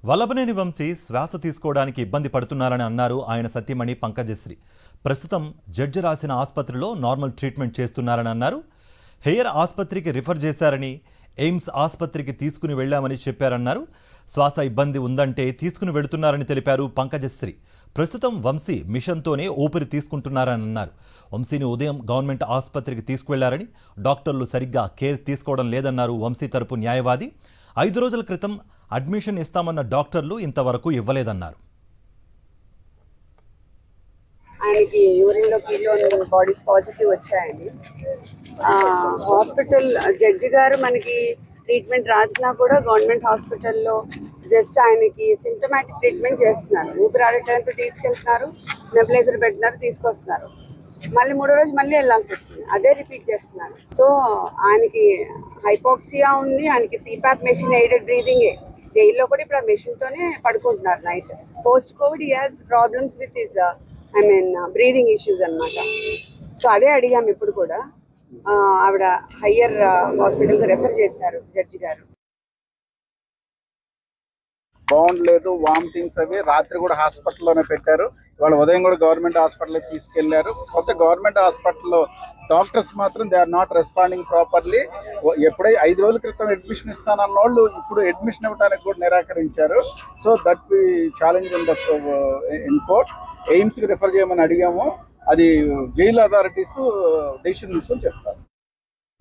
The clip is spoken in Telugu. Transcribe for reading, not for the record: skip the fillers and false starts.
వల్లభనేని వంశీ శ్వాస తీసుకోవడానికి ఇబ్బంది పడుతున్నారని అన్నారు ఆయన సతీమణి పంకజశ్రీ. ప్రస్తుతం జడ్జి రాసిన ఆసుపత్రిలో నార్మల్ ట్రీట్మెంట్ చేస్తున్నారని అన్నారు. హెయిర్ ఆసుపత్రికి రిఫర్ చేశారని, ఎయిమ్స్ ఆసుపత్రికి తీసుకుని వెళ్లామని చెప్పారన్నారు. శ్వాస ఇబ్బంది ఉందంటే తీసుకుని వెళుతున్నారని తెలిపారు పంకజశ్రీ. ప్రస్తుతం వంశీ మిషన్తోనే ఊపిరి తీసుకుంటున్నారని అన్నారు. వంశీని ఉదయం గవర్నమెంట్ ఆసుపత్రికి తీసుకువెళ్లారని, డాక్టర్లు సరిగ్గా కేర్ తీసుకోవడం లేదన్నారు వంశీ తరపు న్యాయవాది. 5 రోజుల క్రితం అడ్మిషన్ ఇస్తామన్న డాక్టర్లు ఇంతవరకు ఇవ్వలేదన్నారు. ఆయనకి యూరిన్లో కీటోన్ బాడీస్ పాజిటివ్ వచ్చాయండి. హాస్పిటల్ జడ్జి గారు మనకి ట్రీట్మెంట్ రాసినా కూడా గవర్నమెంట్ హాస్పిటల్లో జస్ట్ ఆయనకి సింటమాటిక్ ట్రీట్మెంట్ చేస్తున్నారు. ఊపిరాడటానికి తీసుకెళ్తున్నారు, నెబులైజర్ పెడుతున్నారు, తీసుకొస్తున్నారు. మళ్ళీ 3వ రోజు మళ్ళీ వెళ్ళాల్సి వస్తుంది, అదే రిపీట్ చేస్తున్నారు. సో ఆయనకి హైపాక్సియా ఉంది, ఆయనకి సిపాప్ మెషిన్ ఎయిడెడ్ బ్రీదింగే. జైల్లో కూడా ఇప్పుడు ఆ మెషిన్తోనే పడుకుంటున్నారు night. Post Covid he has problems with his breathing issues అనమాట. సో అదే అడిగాము ఇప్పుడు కూడా. ఆవిడ హయ్యర్ హాస్పిటల్కి రెఫర్ చేశారు జడ్జి గారు. బాగుండలేదు, వామిటింగ్స్ అవి. రాత్రి కూడా హాస్పిటల్లోనే పెట్టారు. ఇవాళ ఉదయం కూడా గవర్నమెంట్ హాస్పిటల్కి తీసుకెళ్లారు. కొత్త గవర్నమెంట్ హాస్పిటల్లో డాక్టర్స్ మాత్రం they are not responding properly. ఎప్పుడై 5 రోజుల క్రితం అడ్మిషన్ ఇస్తానన్న వాళ్ళు ఇప్పుడు అడ్మిషన్ ఇవ్వడానికి కూడా నిరాకరించారు. So that we challenge in court. ఎయిమ్స్కి రిఫర్ చేయమని అడిగాము. అది జైలు అథారిటీస్ డెసిషన్ తీసుకొని చెప్తారు.